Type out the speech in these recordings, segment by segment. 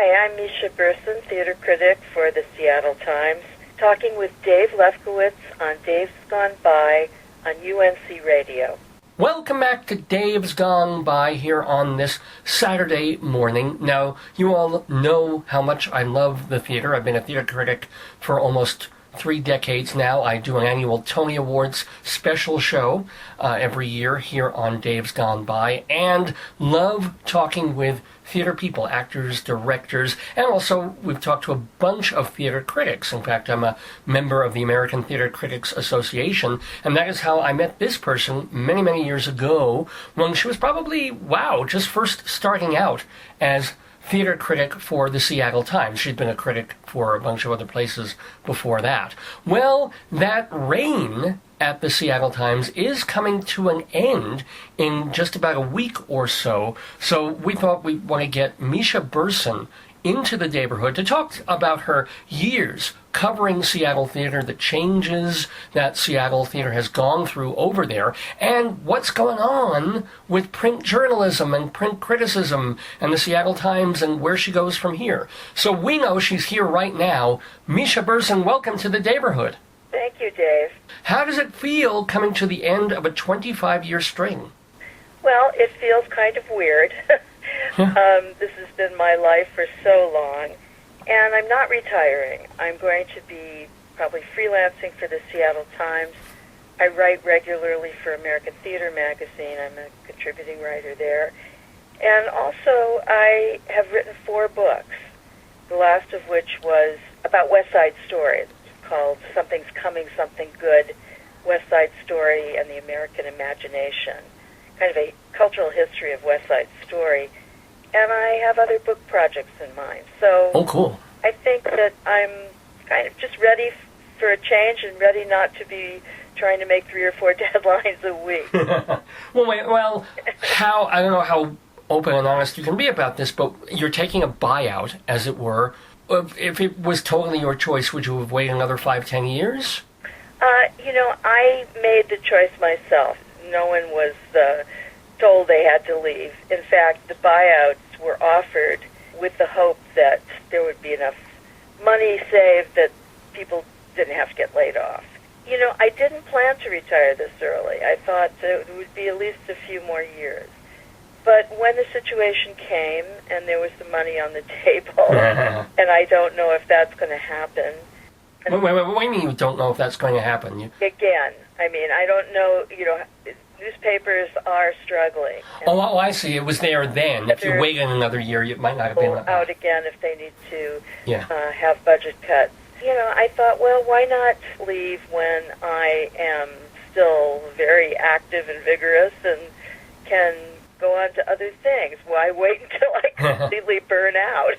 Hi, I'm Misha Berson, theater critic for the Seattle Times, talking with Dave Lefkowitz on Dave's Gone By on UNC Radio. Welcome back to Dave's Gone By here on this Saturday morning. Now, you all know how much I love the theater. I've been a theater critic for almost 3 decades now. I do an annual Tony Awards special show every year here on Dave's Gone By, and love talking with theater people, actors, directors, and also we've talked to a bunch of theater critics. In fact, I'm a member of the American Theater Critics Association, and that is how I met this person many, many years ago when she was probably, just first starting out as theater critic for the Seattle Times. She'd been a critic for a bunch of other places before that. Well, that reign at the Seattle Times is coming to an end in just about a week or so. So we thought we'd want to get Misha Berson into the Daverhood to talk about her years covering Seattle theater, the changes that Seattle theater has gone through over there, and what's going on with print journalism and print criticism and the Seattle Times and where she goes from here. So we know she's here right now. Misha Berson, welcome to the Daverhood. Thank you, Dave. How does it feel coming to the end of a 25-year string? Well, it feels kind of weird. This has been my life for so long, and I'm not retiring. I'm going to be probably freelancing for the Seattle Times. I write regularly for American Theater Magazine. I'm a contributing writer there. And also, I have written 4 books, the last of which was about West Side Story. It's called Something's Coming, Something Good, West Side Story and the American Imagination, kind of a cultural history of West Side Story. And I have other book projects in mind. So cool. I think that I'm kind of just ready for a change and ready not to be trying to make 3 or 4 deadlines a week. I don't know how open and honest you can be about this, but you're taking a buyout, as it were. If it was totally your choice, would you have waited another 5-10 years? I made the choice myself. No one was told they had to leave. In fact, the buyouts were offered with the hope that there would be enough money saved that people didn't have to get laid off. I didn't plan to retire this early. I thought it would be at least a few more years. But when the situation came and there was the money on the table, and I don't know if that's going to happen. Wait, what do you mean you don't know if that's going to happen? Again, I don't know, newspapers are struggling. I see. It was there then. If you waited another year, it might not have been out again if they need to have budget cuts. I thought, well, why not leave when I am still very active and vigorous and can go on to other things? Why wait until I completely burn out?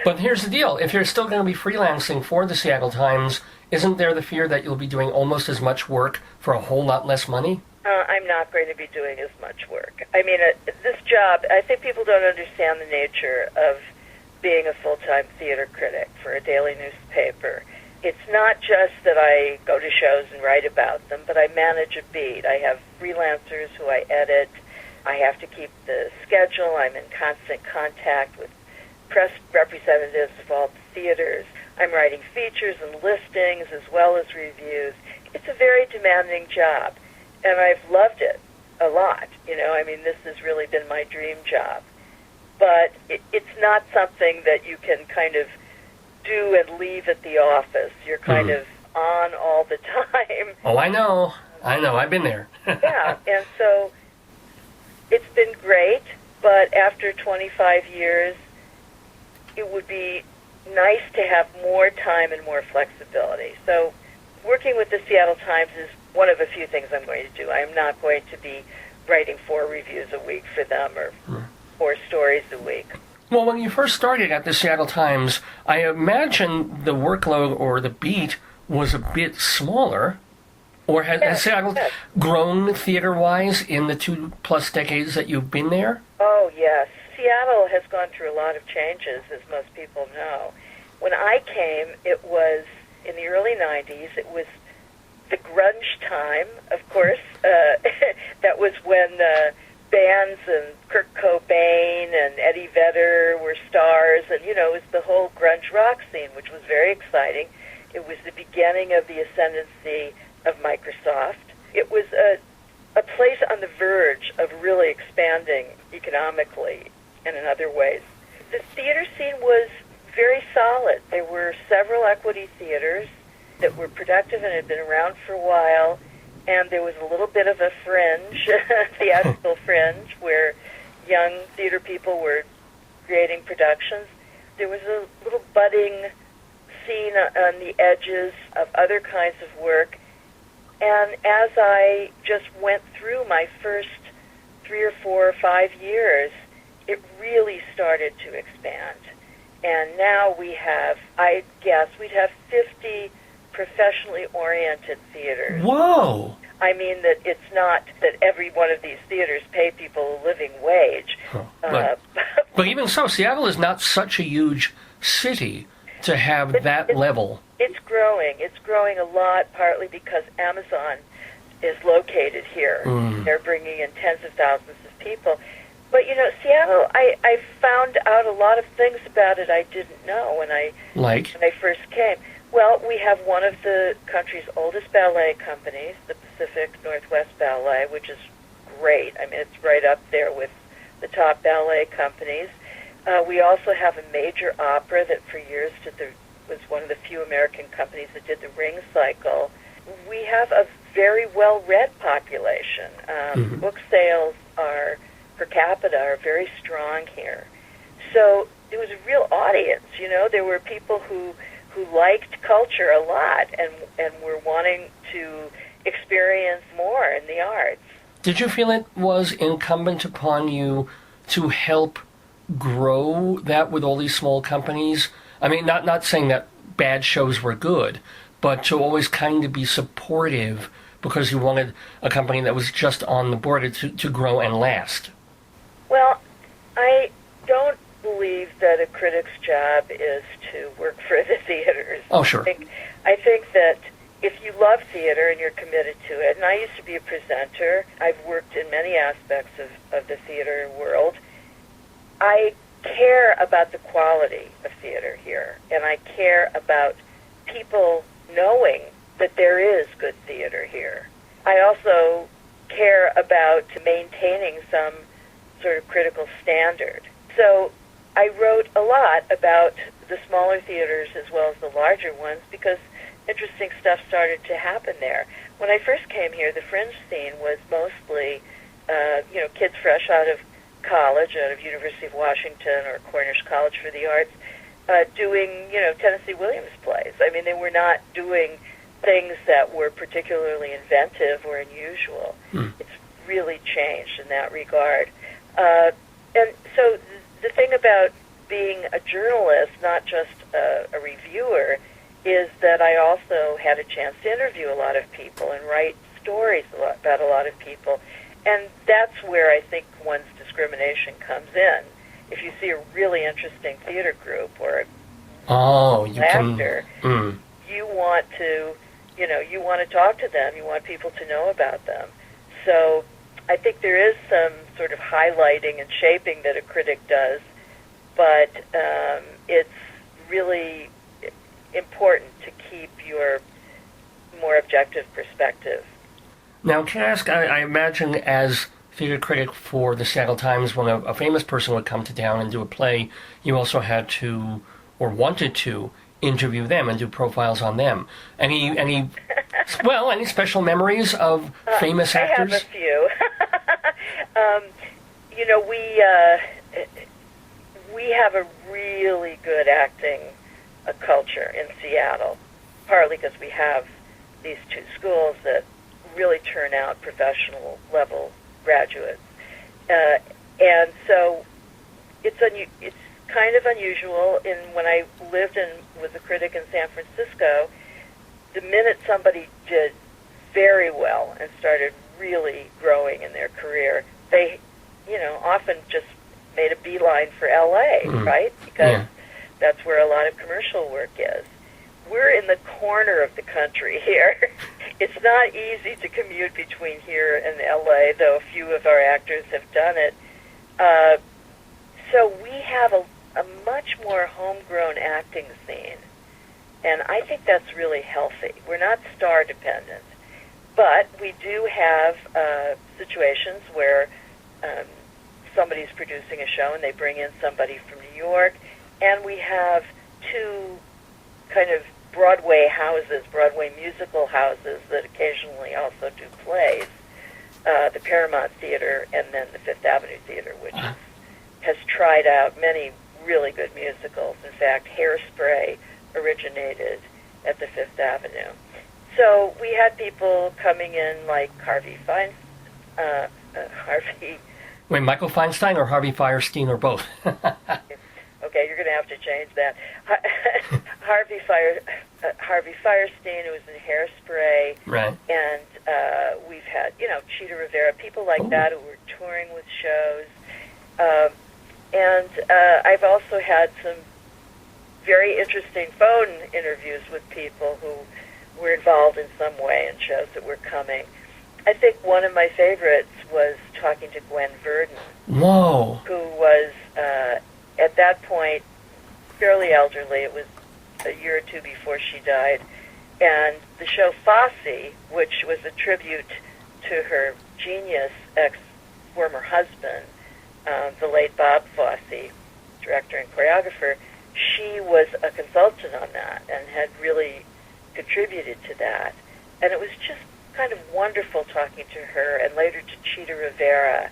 But here's the deal. If you're still going to be freelancing for the Seattle Times, isn't there the fear that you'll be doing almost as much work for a whole lot less money? I'm not going to be doing as much work. This job, I think people don't understand the nature of being a full-time theater critic for a daily newspaper. It's not just that I go to shows and write about them, but I manage a beat. I have freelancers who I edit. I have to keep the schedule. I'm in constant contact with press representatives of all the theaters. I'm writing features and listings as well as reviews. It's a very demanding job, and I've loved it a lot. This has really been my dream job. But it's not something that you can kind of do and leave at the office. You're kind of on all the time. Oh, I know. I've been there. Yeah, and so it's been great, but after 25 years, it would be nice to have more time and more flexibility. So working with the Seattle Times is one of a few things I'm going to do. I'm not going to be writing 4 reviews a week for them or 4 stories a week. Well, when you first started at the Seattle Times, I imagine the workload or the beat was a bit smaller. Or has Seattle grown theater-wise in the 2+ decades that you've been there? Oh, yes. Seattle has gone through a lot of changes, as most people know. When I came, it was in the early 90s. It was the grunge time, of course. That was when bands, and Kurt Cobain and Eddie Vedder were stars, and, it was the whole grunge rock scene, which was very exciting. It was the beginning of the ascendancy of Microsoft. It was a place on the verge of really expanding economically and in other ways. The theater scene was very solid. There were several equity theaters that were productive and had been around for a while, and there was a little bit of a fringe, theatrical fringe, where young theater people were creating productions. There was a little budding scene on the edges of other kinds of work, and as I just went through my first 3 or 4 or 5 years, it really started to expand. And now we have, I guess, we'd have 50 professionally oriented theaters. Whoa! I mean that it's not that every one of these theaters pay people a living wage. Huh. But even so, Seattle is not such a huge city to have that level. It's growing. It's growing a lot, partly because Amazon is located here. They're bringing in tens of thousands of people. But, Seattle, I found out a lot of things about it I didn't know when I first came. Well, we have one of the country's oldest ballet companies, the Pacific Northwest Ballet, which is great. I mean, it's right up there with the top ballet companies. We also have a major opera that for years was one of the few American companies that did the Ring cycle. We have a very well-read population. Book sales per capita are very strong here. So there was a real audience, There were people who liked culture a lot and were wanting to experience more in the arts. Did you feel it was incumbent upon you to help grow that with all these small companies? I mean, not saying that bad shows were good, but to always kind of be supportive because you wanted a company that was just on the border to grow and last. Well, I don't believe that a critic's job is to work for the theaters. Oh, sure. I think that if you love theater and you're committed to it, and I used to be a presenter, I've worked in many aspects of the theater world, I care about the quality of theater here, and I care about people knowing that there is good theater here. I also care about maintaining some sort of critical standard. So I wrote a lot about the smaller theaters as well as the larger ones because interesting stuff started to happen there. When I first came here, the fringe scene was mostly, kids fresh out of college, out of University of Washington or Cornish College for the Arts, doing, Tennessee Williams plays. I mean, they were not doing things that were particularly inventive or unusual. It's really changed in that regard. And so the thing about being a journalist, not just a reviewer, is that I also had a chance to interview a lot of people and write stories about a lot of people. And that's where I think one's discrimination comes in. If you see a really interesting theater group or an actor, you want to, you want to talk to them. You want people to know about them. So I think there is some sort of highlighting and shaping that a critic does, but it's really important to keep your more objective perspective. Now, can I ask, I imagine as theater critic for the Seattle Times, when a famous person would come to town and do a play, you also had to, or wanted to, interview them and do profiles on them. Any special memories of famous actors? I have a few. We have a really good acting culture in Seattle, partly because we have these two schools that really turn out professional level graduates, and so it's kind of unusual. When I lived and was a critic in San Francisco, the minute somebody did very well and started really growing in their career, they, often just made a beeline for L.A., right? Because that's where a lot of commercial work is. we're in the corner of the country here. It's not easy to commute between here and LA, though a few of our actors have done it. So we have a much more homegrown acting scene, and I think that's really healthy. We're not star dependent, but we do have situations where somebody's producing a show and they bring in somebody from New York, and we have two kind of Broadway houses, Broadway musical houses that occasionally also do plays, the Paramount Theater and then the Fifth Avenue Theater, which has tried out many really good musicals. In fact, Hairspray originated at the Fifth Avenue. So we had people coming in like Harvey Wait, Michael Feinstein or Harvey Fierstein or both? Okay, you're going to have to change that. Harvey Fierstein, who was in Hairspray. Right. And we've had, Cider Rivera, people like that who were touring with shows. And I've also had some very interesting phone interviews with people who were involved in some way in shows that were coming. I think one of my favorites was talking to Gwen Verdon. Whoa. Who was, at that point, fairly elderly. It was a year or two before she died. And the show Fosse, which was a tribute to her genius ex-former husband, the late Bob Fosse, director and choreographer, she was a consultant on that and had really contributed to that. And it was just kind of wonderful talking to her, and later to Cider Rivera.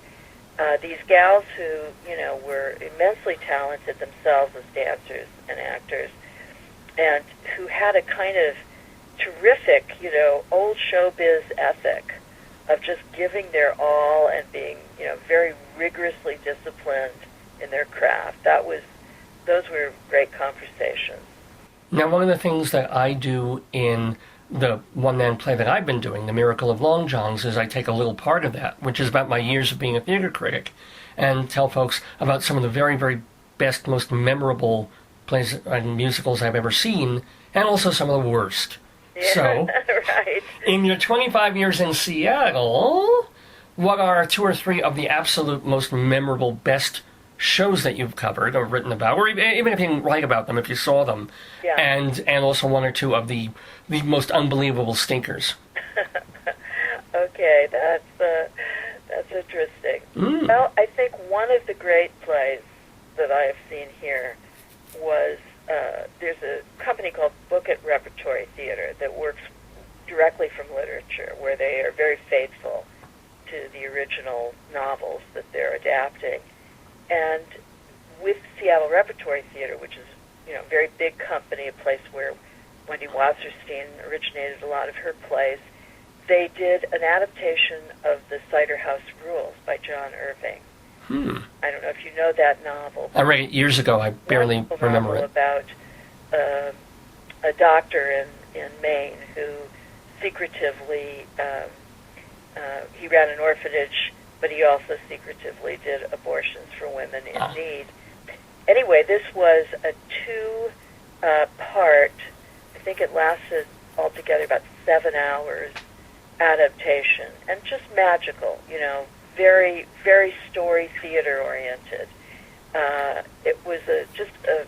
These gals who, were immensely talented themselves as dancers and actors, and who had a kind of terrific, old showbiz ethic of just giving their all and being, very rigorously disciplined in their craft. Those were great conversations. Now, one of the things that I do in the one-man play that I've been doing, The Miracle of Long John's, is I take a little part of that, which is about my years of being a theater critic, and tell folks about some of the very, very best, most memorable plays and musicals I've ever seen, and also some of the worst. Yeah, so, right. In your 25 years in Seattle, what are two or three of the absolute most memorable, best shows that you've covered or written about, or even if you didn't write about them, if you saw them, yeah. and also one or two of the most unbelievable stinkers? Okay, that's interesting. Well, I think one of the great plays that I have seen here was there's a company called Book It Repertory Theater that works directly from literature, where they are very faithful to the original novels that they're adapting. And with Seattle Repertory Theater, which is, a very big company, a place where Wendy Wasserstein originated a lot of her plays, they did an adaptation of the Cider House Rules by John Irving. I don't know if you know that novel. I read it years ago. I barely remember it. About a doctor in Maine who secretively, he ran an orphanage, but he also secretively did abortions for women in need. Anyway, this was a two-part, I think it lasted altogether about 7 hours, adaptation, and just magical, very, very story theater oriented. It was just a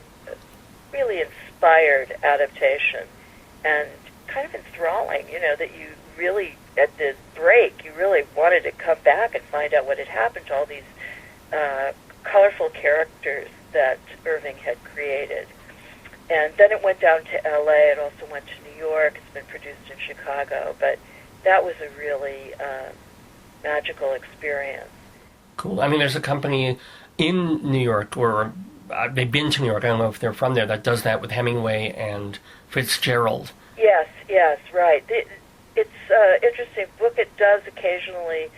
really inspired adaptation, and kind of enthralling, that you really, at the break, you really wanted to come back and find out what had happened to all these colorful characters that Irving had created. And then it went down to LA. It also went to New York. It's been produced in Chicago, but that was a really magical experience. Cool. I mean, there's a company in New York, or they've been to New York, I don't know if they're from there, that does that with Hemingway and Fitzgerald. Yes, right. It's interesting. Book It does occasionally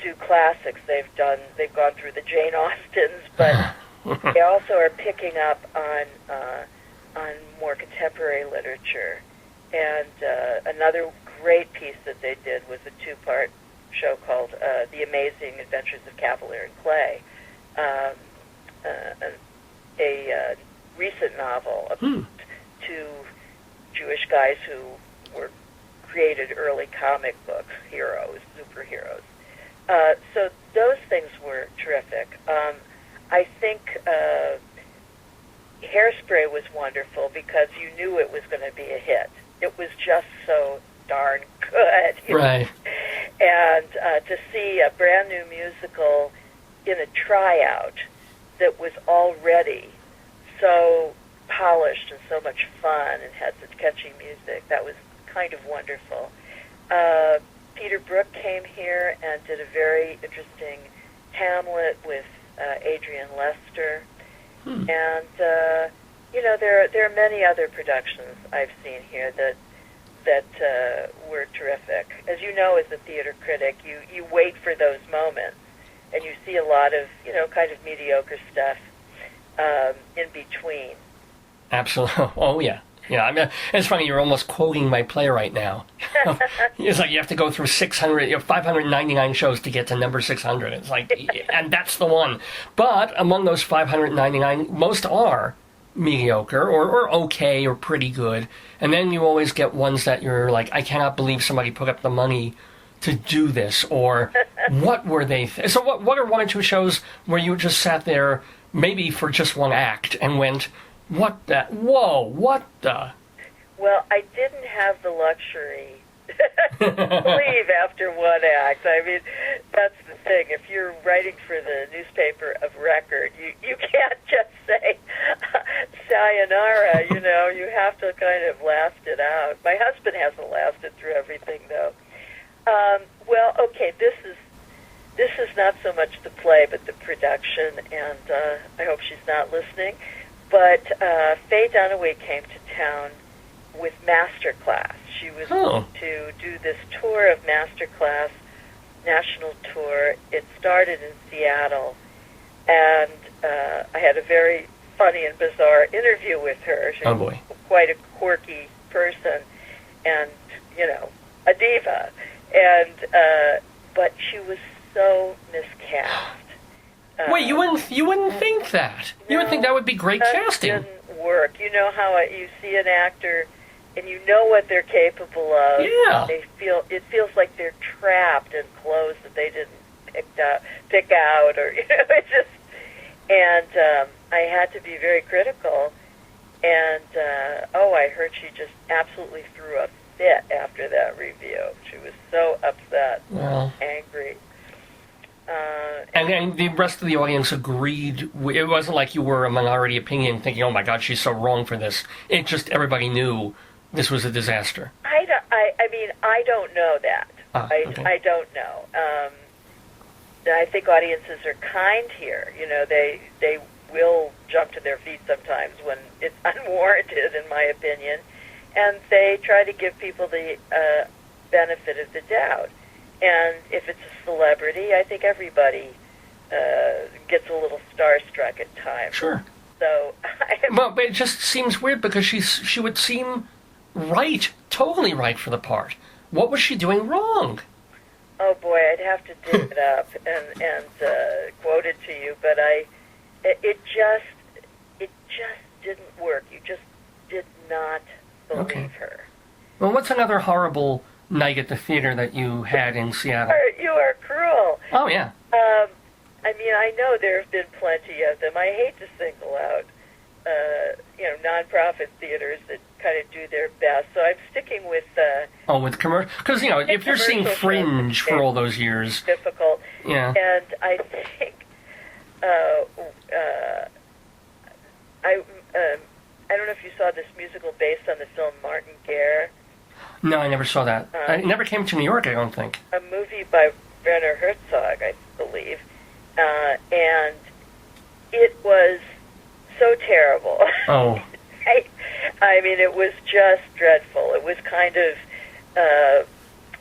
do classics. They've gone through the Jane Austens, but they also are picking up on more contemporary literature. And another great piece that they did was a two-part show called The Amazing Adventures of Cavalier and Clay, a recent novel about two Jewish guys who were created early comic book heroes, superheroes. So those things were terrific. I think Hairspray was wonderful because you knew it was going to be a hit. It was just so darn good. Right. And to see a brand new musical in a tryout that was already so polished and so much fun and had such catchy music, that was kind of wonderful. Peter Brook came here and did a very interesting Hamlet with Adrian Lester. And, there are many other productions I've seen here that were terrific. As you know, as a theater critic, you wait for those moments, and you see a lot of, kind of mediocre stuff in between. Absolutely. Oh, yeah. Yeah, I mean, it's funny, you're almost quoting my play right now. It's like you have to go through 599 shows to get to number 600. It's like, and that's the one. But among those 599, most are mediocre or okay or pretty good. And then you always get ones that you're like, I cannot believe somebody put up the money to do this. Or what were they? So what are one or two shows where you just sat there maybe for just one act and went, what the? Whoa, what the? Well, I didn't have the luxury to leave after one act. I mean, that's the thing. If you're writing for the newspaper of record, you can't just say sayonara, you have to kind of last it out. My husband hasn't lasted through everything, though. Well, okay, this is not so much the play, but the production, and I hope she's not listening. But Faye Dunaway came to town with Masterclass. She was to do this tour of Masterclass, national tour. It started in Seattle, and I had a very funny and bizarre interview with her. She's quite a quirky person, and a diva. And but she was so miscast. Wait, you wouldn't think that. No, you would think that would be great casting. It didn't work. You know how you see an actor and you know what they're capable of. Yeah. It feels like they're trapped in clothes that they didn't pick out, or it's just. And I had to be very critical. And I heard she just absolutely threw a fit after that review. She was so upset, angry. And the rest of the audience agreed. It wasn't like you were a minority opinion thinking, oh my God, she's so wrong for this. It just, everybody knew this was a disaster. I don't know that. Okay. I don't know. I think audiences are kind here. They will jump to their feet sometimes when it's unwarranted, in my opinion. And they try to give people the benefit of the doubt. And if it's a celebrity, I think everybody gets a little starstruck at times. Sure. So, well, but it just seems weird because she would seem right, totally right for the part. What was she doing wrong? Oh boy, I'd have to dig it up and quote it to you. But it just didn't work. You just did not believe her. Well, what's another horrible night at the theater that you had in Seattle? You are cruel. Oh, yeah. I know there have been plenty of them. I hate to single out, nonprofit theaters that kind of do their best. So I'm sticking with... with commercial... Because, if you're seeing Fringe for all those years... Difficult. Yeah. And I think... I don't know if you saw this musical based on the film Martin Guerre. No, I never saw that. It never came to New York, I don't think. A movie by Werner Herzog, I believe. And it was so terrible. Oh. It was just dreadful. It was kind of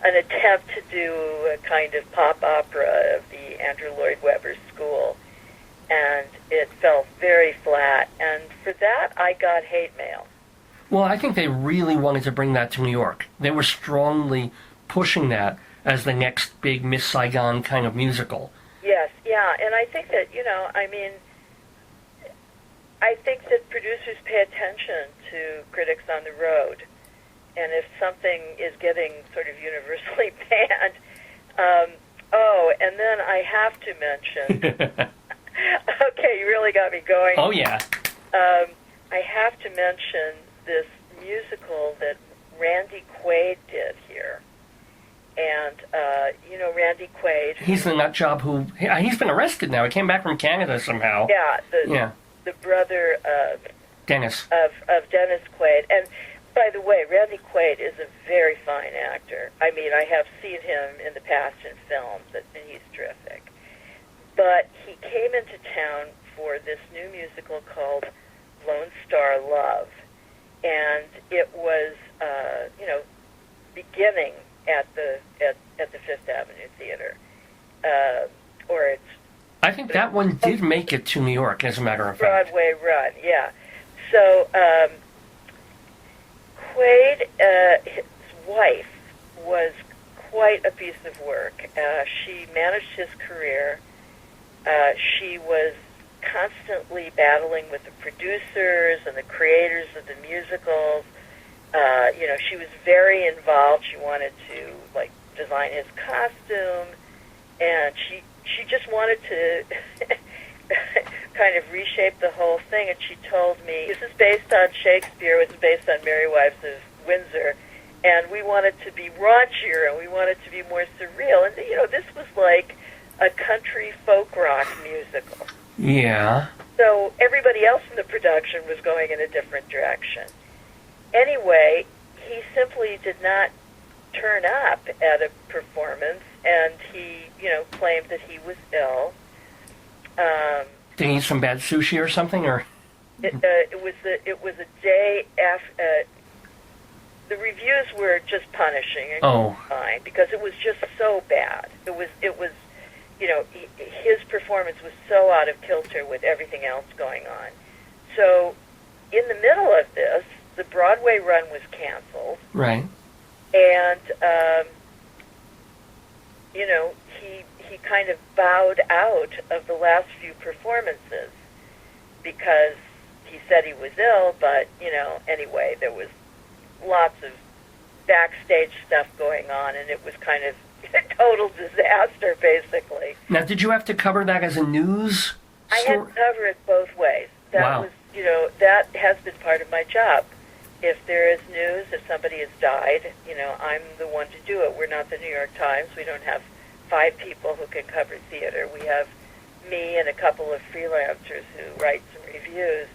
an attempt to do a kind of pop opera of the Andrew Lloyd Webber school. And it fell very flat. And for that, I got hate mail. Well, I think they really wanted to bring that to New York. They were strongly pushing that as the next big Miss Saigon kind of musical. Yes, yeah, and I think that, I think that producers pay attention to critics on the road. and if something is getting sort of universally banned, and then I have to mention. Okay, you really got me going. Oh yeah. I have to mention this musical that Randy Quaid did here. And, Randy Quaid. He's the nut job he's been arrested now. He came back from Canada somehow. Yeah, the brother of Dennis. Of Dennis Quaid. And, by the way, Randy Quaid is a very fine actor. I mean, I have seen him in the past in films, and he's terrific. But he came into town for this new musical called Lone Star Love. And it was, beginning at the Fifth Avenue Theater, I think that one did make it to New York, as a matter of fact. Broadway run, yeah. So Quaid, his wife, was quite a piece of work. She managed his career. She was constantly battling with the producers and the creators of the musicals. She was very involved. She wanted to, design his costume, and she just wanted to kind of reshape the whole thing, and she told me, this is based on Shakespeare, it was based on Merry Wives of Windsor, and we wanted to be raunchier, and we wanted to be more surreal, and, this was like a country folk rock musical. Yeah. So everybody else in the production was going in a different direction. Anyway, he simply did not turn up at a performance, and he, claimed that he was ill. Did he eat some bad sushi or something, or? It was a day after. The reviews were just punishing and fine because it was just so bad. It was. His performance was so out of kilter with everything else going on. So, in the middle of this, the Broadway run was canceled. Right. And, he kind of bowed out of the last few performances because he said he was ill, but, anyway, there was lots of backstage stuff going on, and it was kind of a total disaster, basically. Now, did you have to cover that as a news I had to cover it both ways. That was, that has been part of my job. If there is news, if somebody has died, I'm the one to do it. We're not the New York Times. We don't have 5 people who can cover theater. We have me and a couple of freelancers who write some reviews.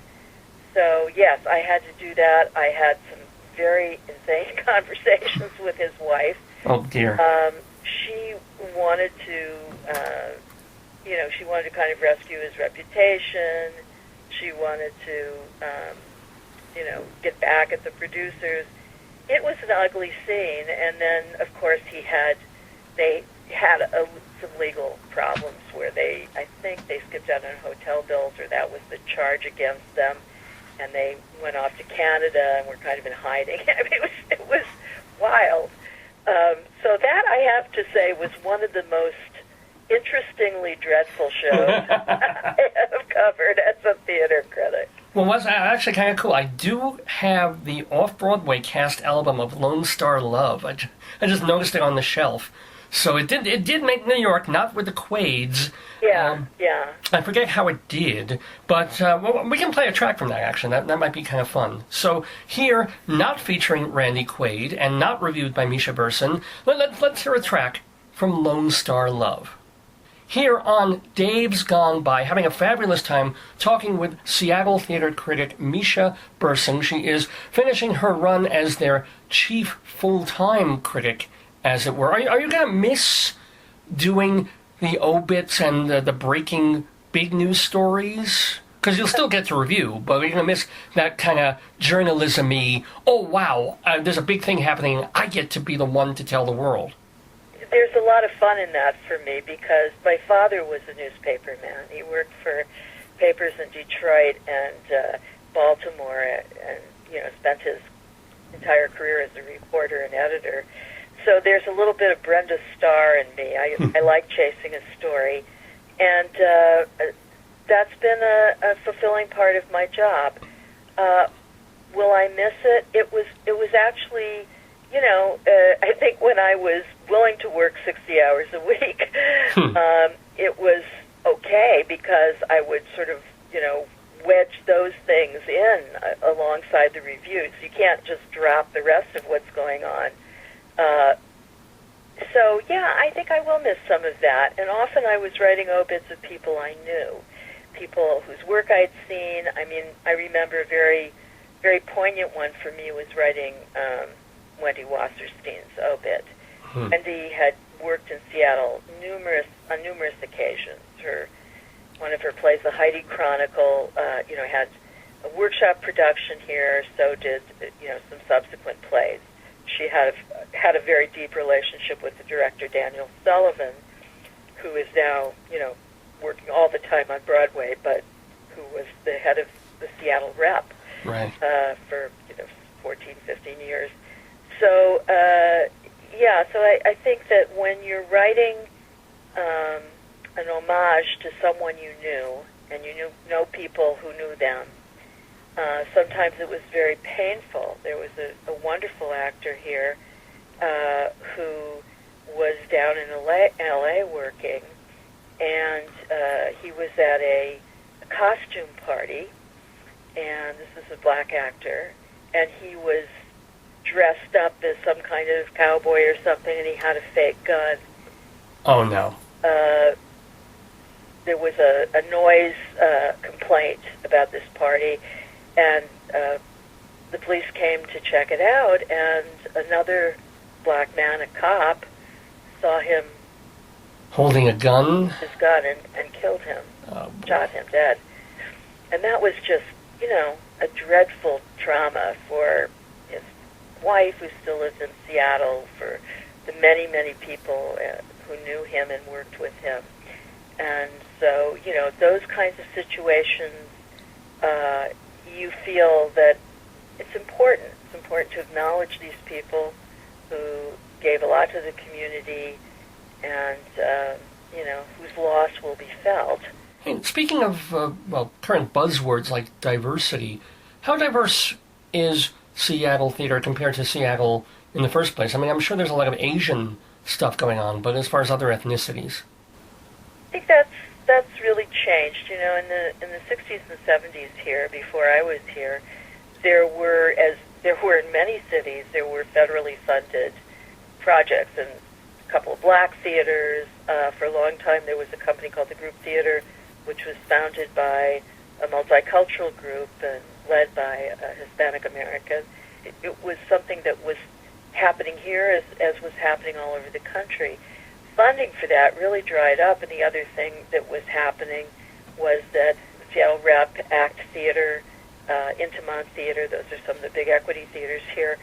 So, yes, I had to do that. I had some very insane conversations with his wife. Oh, dear. She wanted to, she wanted to kind of rescue his reputation. She wanted to, get back at the producers. It was an ugly scene, and then, of course, they had some legal problems where I think they skipped out on hotel bills, or that was the charge against them, and they went off to Canada and were kind of in hiding. I mean, it was wild. So that, I have to say, was one of the most interestingly dreadful shows I have covered as a theater critic. Well, was actually kind of cool. I do have the off-Broadway cast album of Lone Star Love. I just noticed it on the shelf. So it did make New York, not with the Quaids. Yeah. I forget how it did, but we can play a track from that, actually. That might be kind of fun. So here, not featuring Randy Quaid and not reviewed by Misha Berson, let's hear a track from Lone Star Love. Here on Dave's Gone By, having a fabulous time talking with Seattle theater critic Misha Berson. She is finishing her run as their chief full-time critic, as it were. Are you going to miss doing the obits and the breaking big news stories? Because you'll still get to review, but you're going to miss that kind of journalism-y, oh, wow, there's a big thing happening, I get to be the one to tell the world. There's a lot of fun in that for me because my father was a newspaper man. He worked for papers in Detroit and Baltimore and, spent his entire career as a reporter and editor. So there's a little bit of Brenda Starr in me. I like chasing a story. And that's been a fulfilling part of my job. will I miss it? It was actually, I think when I was willing to work 60 hours a week, it was okay because I would sort of, wedge those things in alongside the reviews. You can't just drop the rest of what's going on. So, yeah, I think I will miss some of that. And often I was writing obits of people I knew, people whose work I'd seen. I mean, I remember a very, very poignant one for me was writing Wendy Wasserstein's obit. Wendy had worked in Seattle on numerous occasions. One of her plays, The Heidi Chronicle, had a workshop production here, so did, some subsequent plays. She had a very deep relationship with the director, Daniel Sullivan, who is now, working all the time on Broadway, but who was the head of the Seattle Rep for, 14, 15 years. So, so I think that when you're writing an homage to someone you knew, and you know people who knew them, sometimes it was very painful. There was a wonderful actor here who was down in LA working, and he was at a costume party, and this is a black actor, and he was dressed up as some kind of cowboy or something, and he had a fake gun. Oh, no. There was a noise complaint about this party, and the police came to check it out, and another black man, a cop, saw him holding a gun? His gun, and killed him, shot him dead. And that was just, a dreadful trauma for his wife, who still lives in Seattle, for the many, many people who knew him and worked with him. And so, those kinds of situations, you feel that it's important. It's important to acknowledge these people who gave a lot to the community and, whose loss will be felt. Hey, speaking of, current buzzwords like diversity, how diverse is Seattle theater compared to Seattle in the first place? I mean, I'm sure there's a lot of Asian stuff going on, but as far as other ethnicities? I think that's really changed. In the 60s and 70s here, before I was here, there were in many cities, there were federally funded projects, and a couple of black theaters. For a long time, there was a company called the Group Theater, which was founded by a multicultural group and led by Hispanic Americans. It was something that was happening here as was happening all over the country. Funding for that really dried up, and the other thing that was happening was that Seattle Rep, Act Theater, Intimont Theater, those are some of the big equity theaters here,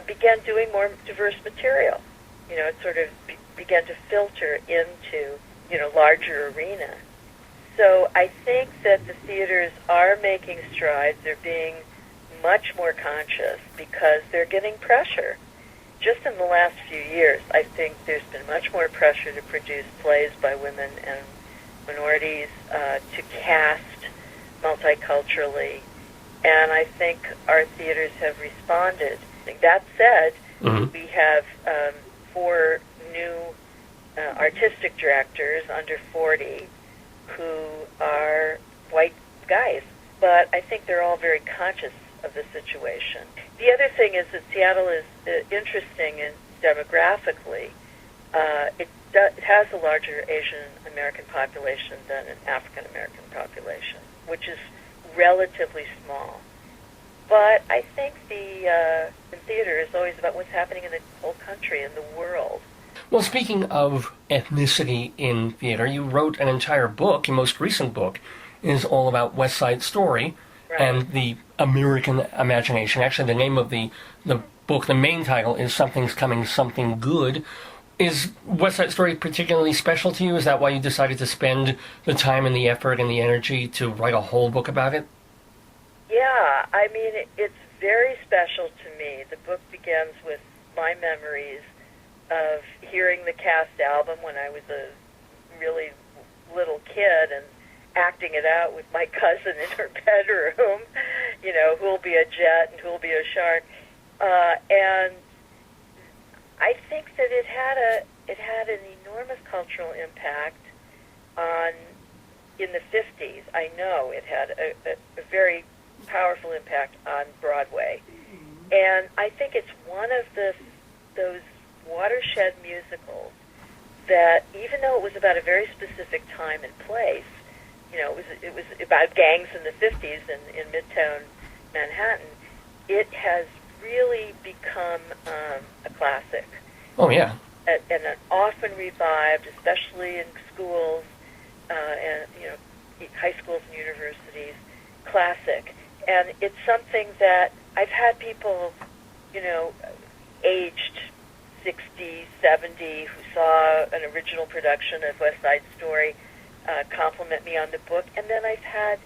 began doing more diverse material. It sort of began to filter into, larger arena. So I think that the theaters are making strides. They're being much more conscious because they're getting pressure. Just in the last few years, I think there's been much more pressure to produce plays by women and minorities, to cast multiculturally, and I think our theaters have responded. That said, we have 4 new artistic directors under 40 who are white guys, but I think they're all very conscious of the situation. The other thing is that Seattle is interesting in demographically. It has a larger Asian American population than an African American population, which is relatively small. But I think the theater is always about what's happening in the whole country and the world. Well, speaking of ethnicity in theater, you wrote an entire book. Your most recent book is all about West Side Story and the American imagination. Actually, the name of the book, the main title, is Something's Coming, Something Good. Is West Side Story particularly special to you? Is that why you decided to spend the time and the effort and the energy to write a whole book about it? Yeah, I mean, it's very special to me. The book begins with my memories of hearing the cast album when I was a really little kid and acting it out with my cousin in her bedroom, who'll be a jet and cultural impact on in the 50s. I know it had a very powerful impact on Broadway. And I think it's one of those watershed musicals that, even though it was about a very specific time and place, it was about gangs in the 50s in Midtown Manhattan, it has really become a classic. Oh, yeah. And often revived, especially in schools and high schools and universities. Classic, and it's something that I've had people, aged 60, 70, who saw an original production of West Side Story, compliment me on the book, and then I've had,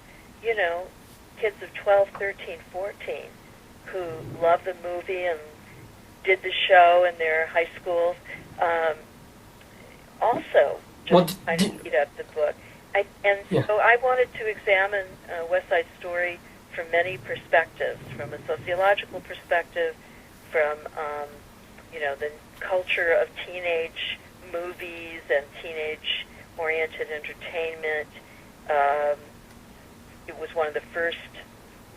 kids of 12, 13, 14 who love the movie and did the show in their high schools. Also, just eat up the book. So I wanted to examine West Side Story from many perspectives, from a sociological perspective, from the culture of teenage movies and teenage-oriented entertainment. It was one of the first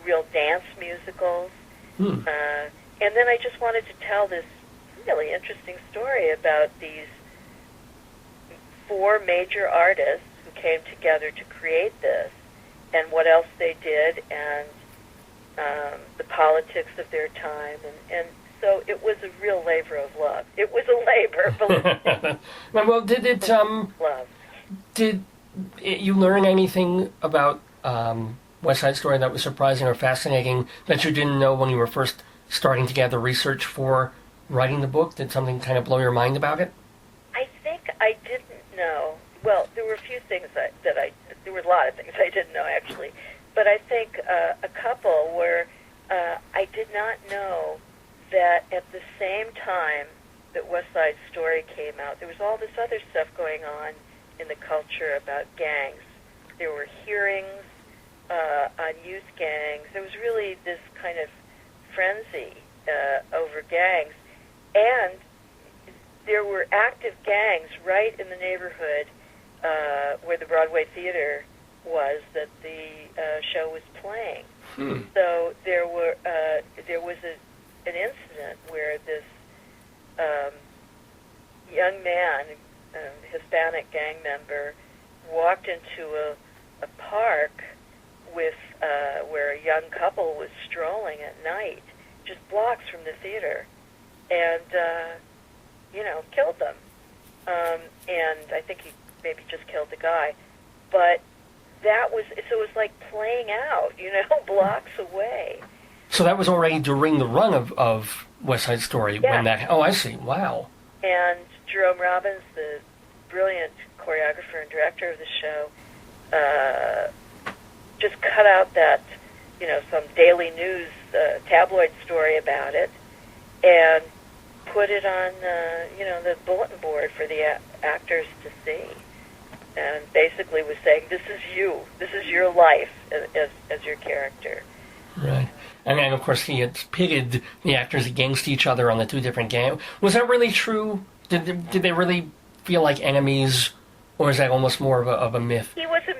real dance musicals. And then I just wanted to tell this really interesting story about these 4 major artists who came together to create this, and what else they did, and the politics of their time, and so it was a real labor of love. It was a labor, believe me. Well, did you learn anything about West Side Story that was surprising or fascinating that you didn't know when you were first starting to gather research for writing the book? Did something kind of blow your mind about it? I think I didn't know. Well, there were a few things there were a lot of things I didn't know, actually. But I think a couple were, I did not know that at the same time that West Side Story came out, there was all this other stuff going on in the culture about gangs. There were hearings on youth gangs. There was really this kind of frenzy over gangs. And there were active gangs right in the neighborhood where the Broadway theater was that the show was playing. So there was an incident where this young man, Hispanic gang member, walked into a park with where a young couple was strolling at night, just blocks from the theater, and killed them. And I think he maybe just killed the guy, but that was so. It was like playing out, blocks away. So that was already during the run of West Side Story when that. Oh, I see. Wow. And Jerome Robbins, the brilliant choreographer and director of the show, just cut out that, some Daily News tabloid story about it, and put it on, the bulletin board for the actors to see, and basically was saying, "This is you. This is your life as your character." Right. And then, of course, he had pitted the actors against each other on the 2 different games. Was that really true? Did they really feel like enemies, or is that almost more of a myth? He was a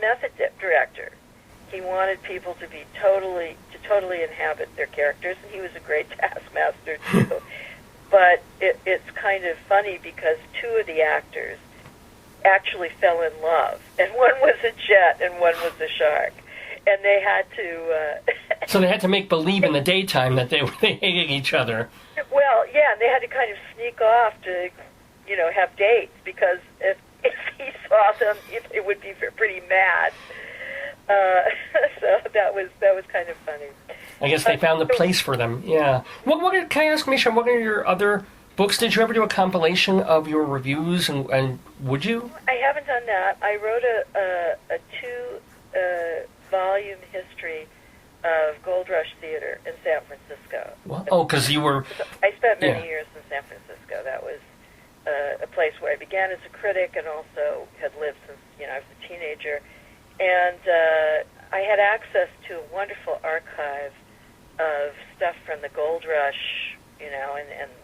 method director. He wanted people to totally inhabit their characters, and he was a great taskmaster too. But it's kind of funny because 2 of the actors actually fell in love, and one was a jet and one was a shark. And they had to... So they had to make believe in the daytime that they hated each other. Well, yeah, and they had to kind of sneak off to, have dates, because if he saw them, it would be pretty mad. So that was kind of funny. I guess they found the place for them, yeah. Can I ask, Misha, what are your other books? Did you ever do a compilation of your reviews, and would you? I haven't done that. I wrote a 2-volume history of Gold Rush Theater in San Francisco. What? Oh, because you were... I spent many years in San Francisco. That was a place where I began as a critic and also had lived since, I was a teenager. And I had access to a wonderful archive of stuff from the Gold Rush, in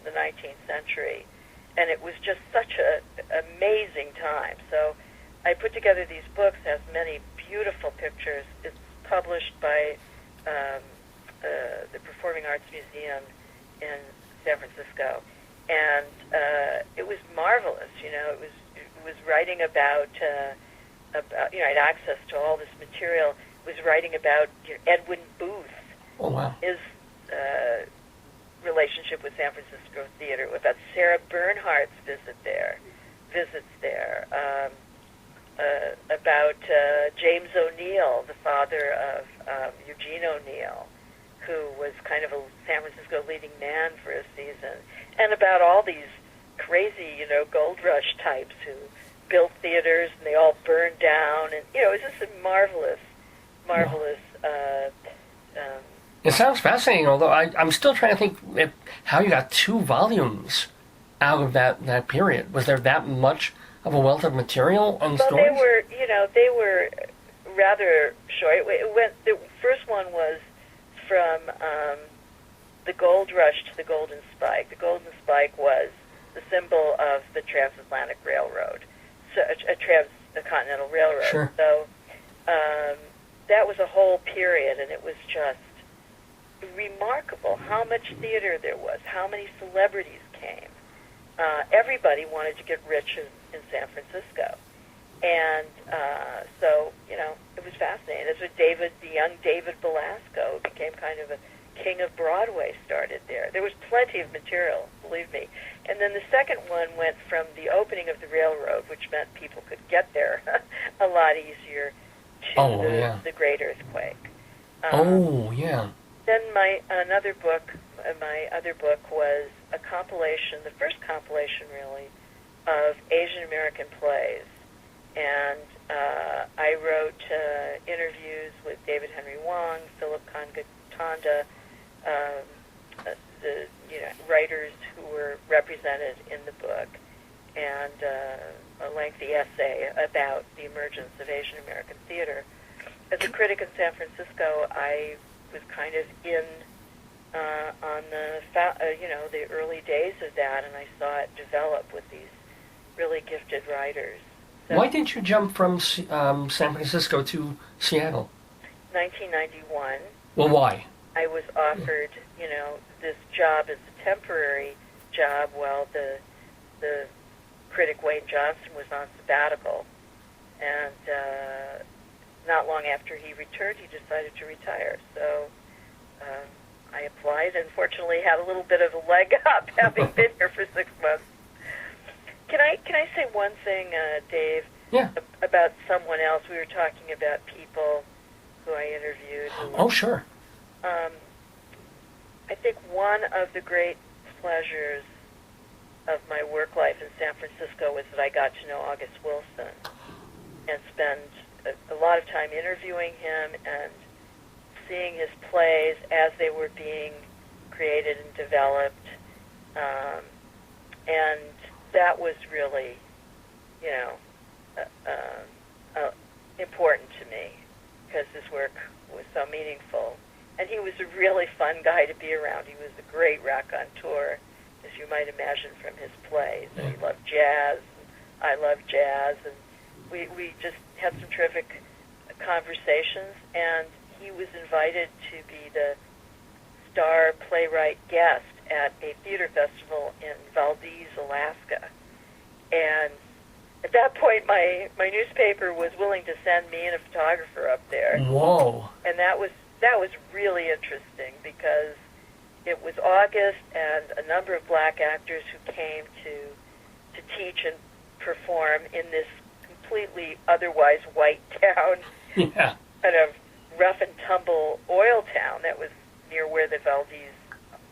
the 19th century. and it was just such a amazing time. So I put together these books, has many beautiful pictures. It's published by the Performing Arts Museum in San Francisco, and it was marvelous. It was writing about I had access to all this material. It was writing about Edwin Booth, Oh, wow. his relationship with San Francisco theater, about Sarah Bernhardt's visits there, about James O'Neill, the father of Eugene O'Neill, who was kind of a San Francisco leading man for a season, and about all these crazy, gold rush types who built theaters and they all burned down, and it was just a marvelous. It sounds fascinating, although I'm still trying to think how you got 2 volumes out of that period. Was there that much of a wealth of material and stories? Well, they were rather short. The first one was from the Gold Rush to the Golden Spike. The Golden Spike was the symbol of the Transatlantic Railroad, so a Continental Railroad. Sure. So that was a whole period, and it was just remarkable how much theater there was, how many celebrities came. Everybody wanted to get rich in San Francisco. And so, it was fascinating. That's what the young David Belasco, who became kind of a king of Broadway, started there. There was plenty of material, believe me. And then the second one went from the opening of the railroad, which meant people could get there a lot easier, to the Great Earthquake. Then my other book was a compilation, the first compilation really, of Asian American plays. And I wrote interviews with David Henry Wong, Philip Kongatanda, the writers who were represented in the book, and a lengthy essay about the emergence of Asian American theater. As a critic in San Francisco, I was kind of in on the early days of that, and I saw it develop with these really gifted writers. So, why didn't you jump from San Francisco to Seattle? 1991. Well, why? I was offered, this job as a temporary job while the critic Wayne Johnson was on sabbatical, and not long after he returned, he decided to retire. So I applied, and fortunately had a little bit of a leg up, having been here for 6 months. Can I say one thing, Dave? Yeah. About someone else? We were talking about people who I interviewed. Oh, sure. I think one of the great pleasures of my work life in San Francisco was that I got to know August Wilson and spend a lot of time interviewing him and seeing his plays as they were being created and developed. And that was really, important to me because his work was so meaningful. And he was a really fun guy to be around. He was a great raconteur, as you might imagine from his plays. And he loved jazz, and I loved jazz, and we just had some terrific conversations. And he was invited to be the star playwright guest at a theater festival in Valdez, Alaska. And at that point, my newspaper was willing to send me and a photographer up there. Whoa! And that was really interesting because it was August and a number of black actors who came to teach and perform in this completely otherwise white town, Yeah. kind of rough and tumble oil town that was near where the Valdez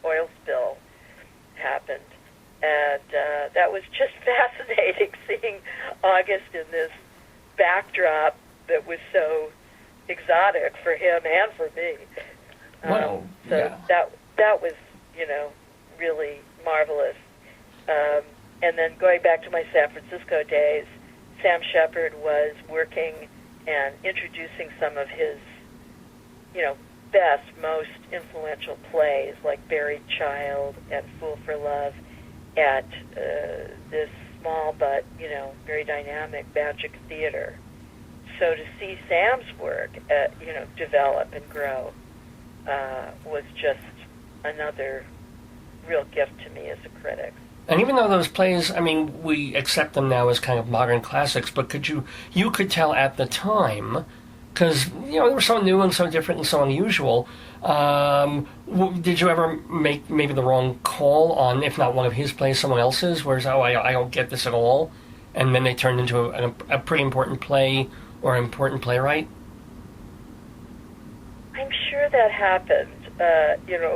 oil spill happened. And that was just fascinating, seeing August in this backdrop that was so exotic for him and for me. Wow. So that was, really marvelous. And then going back to my San Francisco days, Sam Shepard was working and introducing some of his, best, most influential plays like Buried Child and Fool for Love. at this small but, very dynamic Magic Theater. So to see Sam's work, develop and grow was just another real gift to me as a critic. And even though those plays, we accept them now as kind of modern classics, but you could tell at the time, because, they were so new and so different and so unusual, did you ever make maybe the wrong call on, if not one of his plays, someone else's, whereas, I don't get this at all, and then they turned into a pretty important play or an important playwright? I'm sure that happened.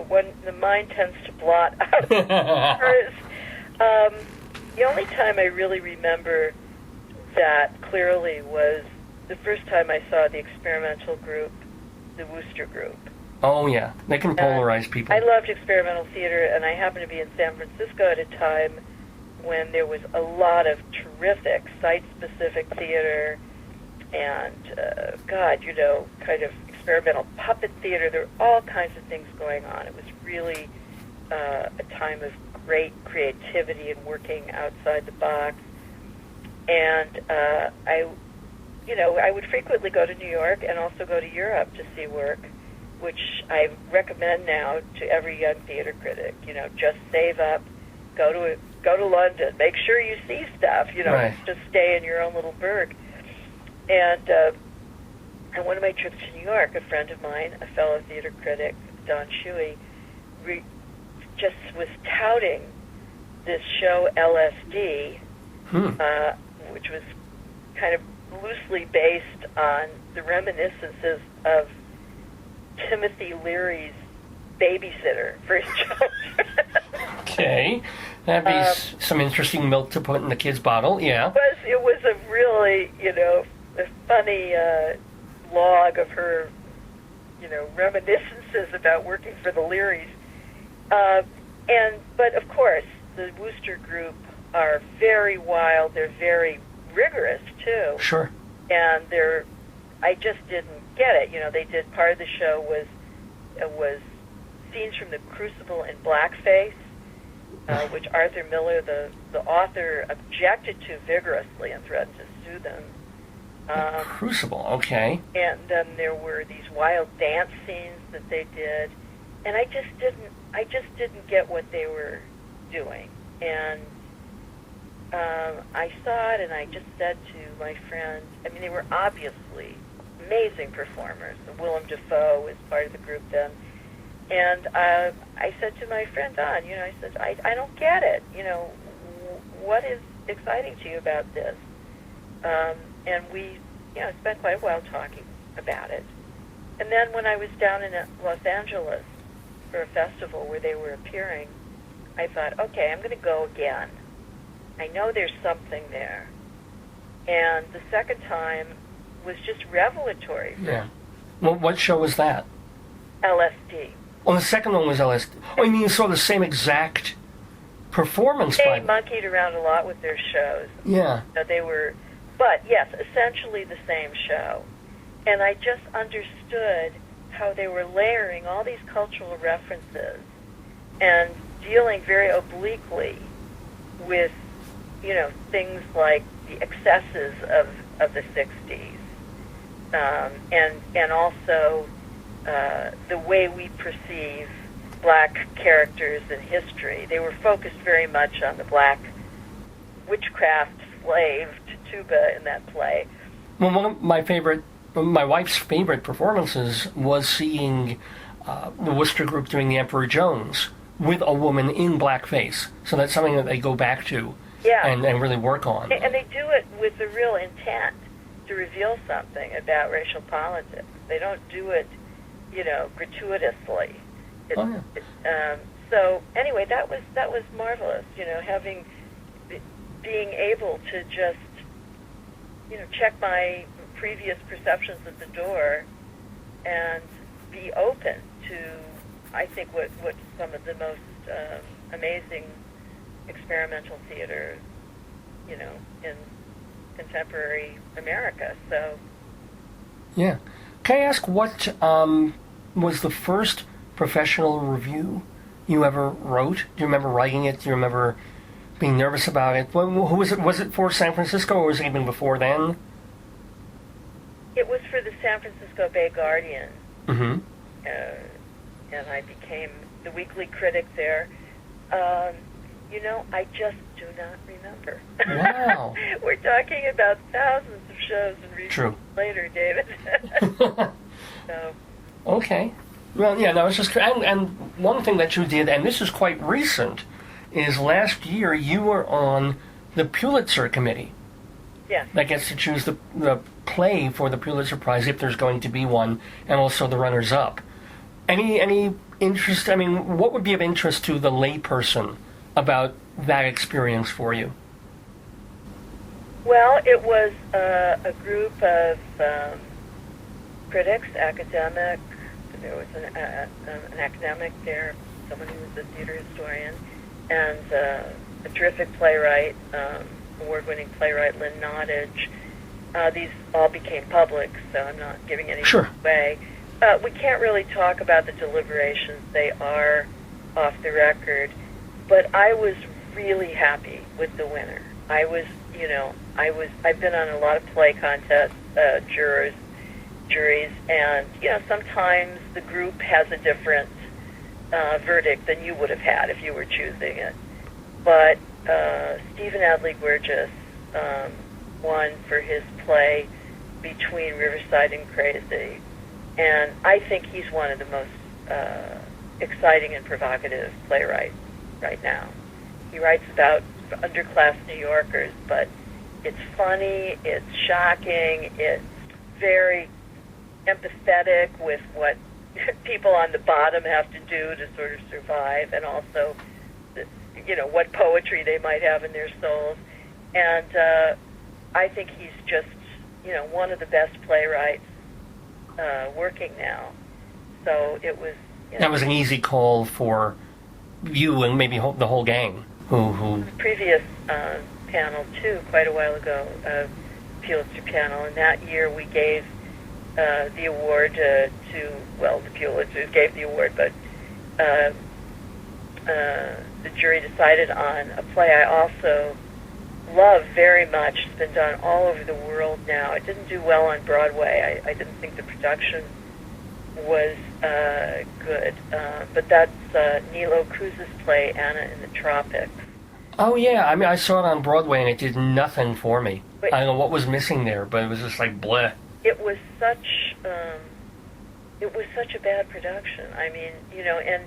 When the mind tends to blot out words. The only time I really remember that clearly was the first time I saw the experimental group, the Wooster group. Oh, yeah. They can polarize people. I loved experimental theater, and I happened to be in San Francisco at a time when there was a lot of terrific site-specific theater and, kind of experimental puppet theater. There were all kinds of things going on. It was really a time of great creativity and working outside the box. And I would frequently go to New York and also go to Europe to see work, which I recommend now to every young theater critic. Just save up, go to London, make sure you see stuff. Right. Just stay in your own little burg. And on one of my trips to New York, a friend of mine, a fellow theater critic, Don Shuey, just was touting this show LSD, which was kind of loosely based on the reminiscences of Timothy Leary's Babysitter for his children. Okay. That'd be some interesting milk to put in the kid's bottle, yeah. It was a really, a funny log of her, reminiscences about working for the Learys. But of course, the Wooster group are very wild. They're very rigorous too. Sure. And I just didn't get it. They did part of the show was scenes from the Crucible in blackface, which Arthur Miller, the author, objected to vigorously and threatened to sue them. Crucible, okay. And then there were these wild dance scenes that they did, and I just didn't get what they were doing. And I saw it, and I just said to my friend, they were obviously amazing performers. Willem Dafoe was part of the group then. And I said to my friend Don, I said, I don't get it. What is exciting to you about this? And we, spent quite a while talking about it. And then when I was down in Los Angeles for a festival where they were appearing, I thought, okay, I'm going to go again. I know there's something there. And the second time was just revelatory. Yeah. Well, what show was that? LSD. Well, the second one was LSD. Oh, you mean you saw the same exact performance? They monkeyed around a lot with their shows. Yeah. They were, but yes, essentially the same show. And I just understood how they were layering all these cultural references and dealing very obliquely with, things like the excesses of the 60s, and also the way we perceive black characters in history. They were focused very much on the black witchcraft slave tuba in that play. Well, one of my wife's favorite performances was seeing the Wooster group doing The Emperor Jones with a woman in blackface. So that's something that they go back to and really work on. And they do it with the real intent to reveal something about racial politics. They don't do it, gratuitously. So anyway, that was marvelous. Being able to just, check my previous perceptions at the door and be open to, I think, what some of the most amazing experimental theater, in contemporary America. So. Yeah. Can I ask what was the first professional review you ever wrote? Do you remember writing it? Do you remember being nervous about it. Who was it? Was it for San Francisco, or was it even before then? It was for the San Francisco Bay Guardian. Mm-hmm. And I became the weekly critic there. I just do not remember. Wow. We're talking about thousands of shows and reviews later, David. So. Okay. Well, yeah, no, it's just... And one thing that you did, and this is quite recent, is last year you were on the Pulitzer Committee. Yeah. That gets to choose the play for the Pulitzer Prize, if there's going to be one, and also the runners-up. Any interest... I mean, what would be of interest to the layperson about that experience for you? Well, it was a group of critics, academics. There was an academic there, someone who was a theater historian, and a terrific playwright, award-winning playwright, Lynn Nottage. These all became public, so I'm not giving any away. We can't really talk about the deliberations. They are off the record. But I was really happy with the winner. I've been on a lot of play contests, juries, and, sometimes the group has a different verdict than you would have had if you were choosing it. But Stephen Adly Guerre won for his play Between Riverside and Crazy, and I think he's one of the most exciting and provocative playwrights right now. He writes about underclass New Yorkers, but it's funny, it's shocking, it's very empathetic with what people on the bottom have to do to sort of survive, and also, what poetry they might have in their souls. And I think he's just, one of the best playwrights working now. So it was... That was an easy call for you and maybe the whole gang. Who? The previous panel, too, quite a while ago, Pulitzer panel, and that year we gave the award the Pulitzers gave the award, but the jury decided on a play I also love very much. It's been done all over the world now. It didn't do well on Broadway. I didn't think the production was good, but that's Nilo Cruz's play, Anna in the Tropics. Oh, yeah. I mean, I saw it on Broadway, and it did nothing for me. I don't know what was missing there, but it was just like bleh. It was such a bad production. I mean, and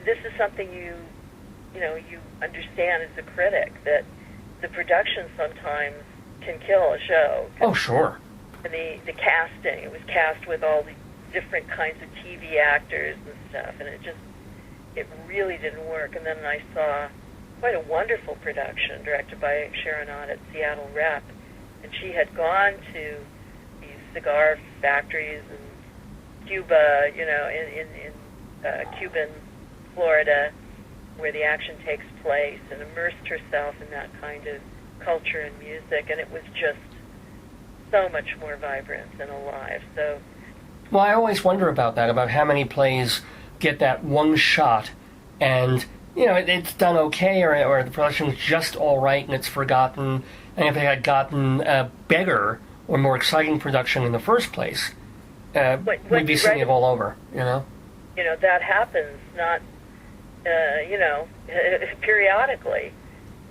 this is something you understand as a critic, that the production sometimes can kill a show. Oh, sure. And the casting, it was cast with all the different kinds of TV actors and stuff, and it really didn't work. And then I saw quite a wonderful production directed by Sharon Ott at Seattle Rep, and she had gone to these cigar factories in Cuba, in Cuban Florida, where the action takes place, and immersed herself in that kind of culture and music, and it was just so much more vibrant and alive. So, well, I always wonder about that, about how many plays get that one shot, and it's done okay, or the production's just all right, and it's forgotten. And if they had gotten a better or more exciting production in the first place, we'd be seeing it all over. That happens not. Periodically,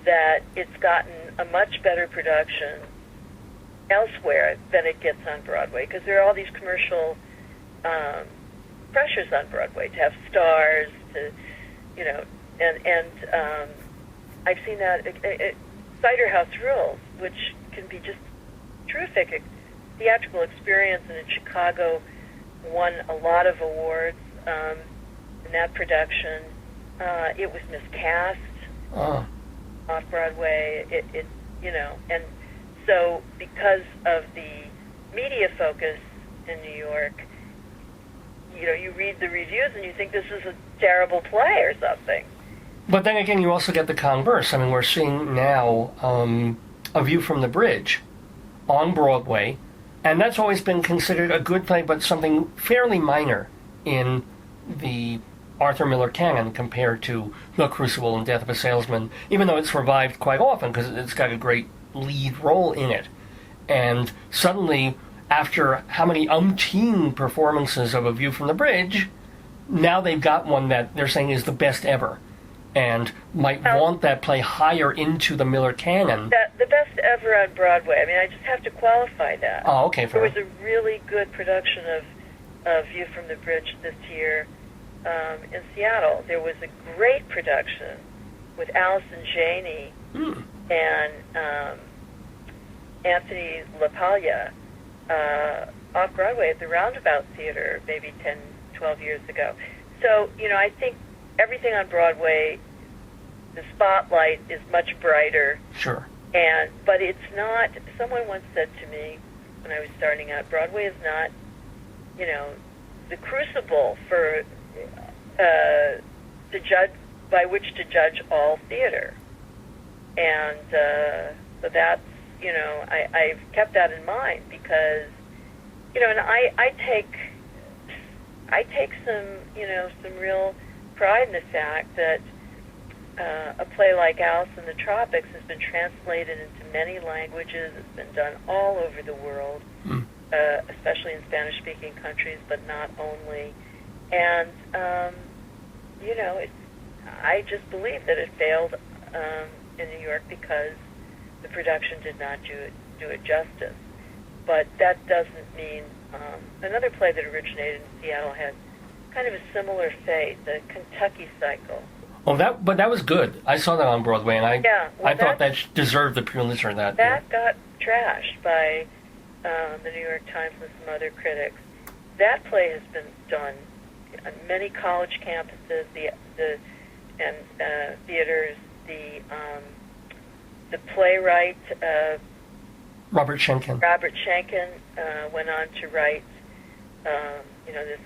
that it's gotten a much better production elsewhere than it gets on Broadway, because there are all these commercial pressures on Broadway to have stars, to, and I've seen that Cider House Rules, which can be just terrific theatrical experience, and in Chicago won a lot of awards in that production. It was miscast off Broadway. And so because of the media focus in New York, you read the reviews and you think this is a terrible play or something. But then again, you also get the converse. I mean, we're seeing now A View from the Bridge on Broadway, and that's always been considered a good play, but something fairly minor in the Arthur Miller canon compared to The Crucible and Death of a Salesman, even though it's revived quite often because it's got a great lead role in it. And suddenly, after how many umpteen performances of A View from the Bridge, now they've got one that they're saying is the best ever, and might want that play higher into the Miller canon. The best ever on Broadway. I mean, I just have to qualify that. Oh, okay. There was a really good production of View from the Bridge this year in Seattle. There was a great production with Allison Janney and Anthony LaPaglia off Broadway at the Roundabout Theater maybe 10, 12 years ago. So, I think everything on Broadway, the spotlight is much brighter. Sure. But it's not, someone once said to me when I was starting out, Broadway is not, the crucible for to judge, by which to judge all theater. And so that's, I've kept that in mind because, and I take some real pride in the fact that a play like Alice in the Tropics has been translated into many languages. It's been done all over the world, especially in Spanish-speaking countries, but not only. And, I just believe that it failed in New York because the production did not do it justice. But that doesn't mean another play that originated in Seattle had kind of a similar fate, the Kentucky Cycle. Oh, but that was good. I saw that on Broadway, and I thought that deserved the Pulitzer. That got trashed by the New York Times and some other critics. That play has been done on many college campuses, and theaters. The playwright Robert Schenken went on to write, this.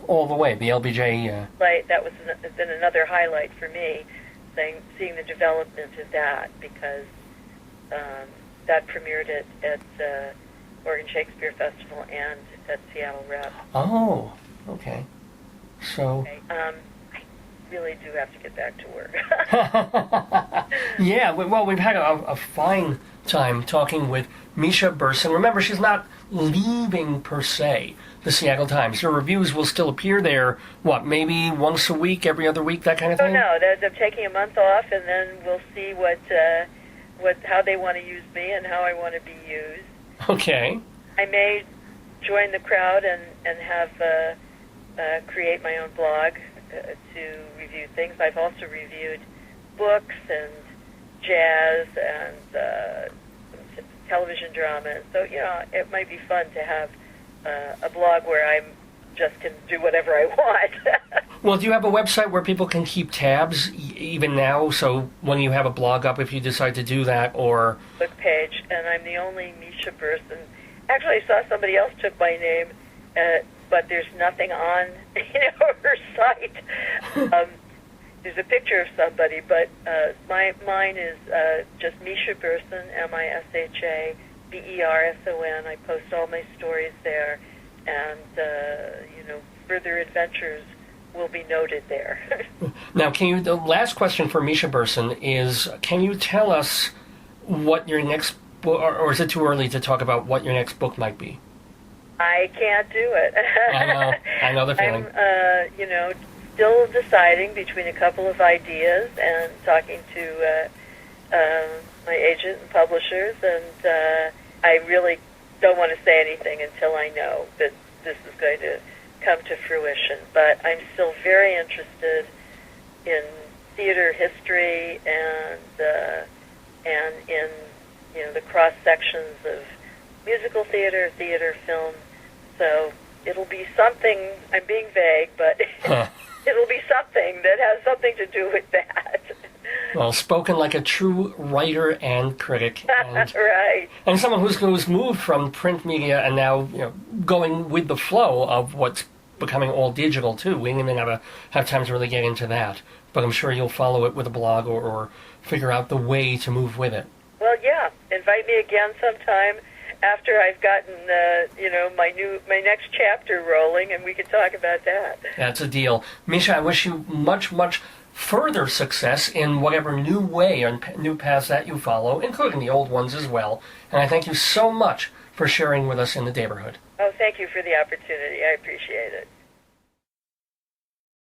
All the way, the LBJ. Right, that has been another highlight for me, seeing the development of that, because that premiered at Oregon Shakespeare Festival and at Seattle Rep. Oh, okay. So. Okay. I really do have to get back to work. Yeah, well, we've had a fine time talking with Misha Berson. Remember, she's not leaving per se the Seattle Times. Her reviews will still appear there, maybe once a week, every other week, that kind of thing? No, they're taking a month off, and then we'll see how they want to use me and how I want to be used. Okay. I may join the crowd and have create my own blog to review things. I've also reviewed books and jazz and television drama. So, it might be fun to have a blog where I just can do whatever I want. Well, do you have a website where people can keep tabs even now? So when you have a blog up, if you decide to do that, or book page, and I'm the only Misha Berson. Actually, I saw somebody else took my name, but there's nothing on her site. There's a picture of somebody, but mine is just Misha Berson, Misha Berson. I post all my stories there, and further adventures will be noted there. Now, the last question for Misha Berson is, can you tell us what your next book, or is it too early to talk about what your next book might be? I can't do it. I know the feeling. I'm, still deciding between a couple of ideas and talking to my agent and publishers, and I really don't want to say anything until I know that this is going to come to fruition. But I'm still very interested in theater history and in the cross sections of musical theater, film. So it'll be something. I'm being vague, but it'll be something that has something to do with that. Well, spoken like a true writer and critic, and, right. And someone who's moved from print media and now going with the flow of what's becoming all digital too. We didn't even have time to really get into that, but I'm sure you'll follow it with a blog or figure out the way to move with it. Well, yeah. Invite me again sometime, after I've gotten my next chapter rolling, and we can talk about that. That's a deal. Misha, I wish you much, much further success in whatever new way and new paths that you follow, including the old ones as well. And I thank you so much for sharing with us in the Daverhood. Oh, thank you for the opportunity. I appreciate it.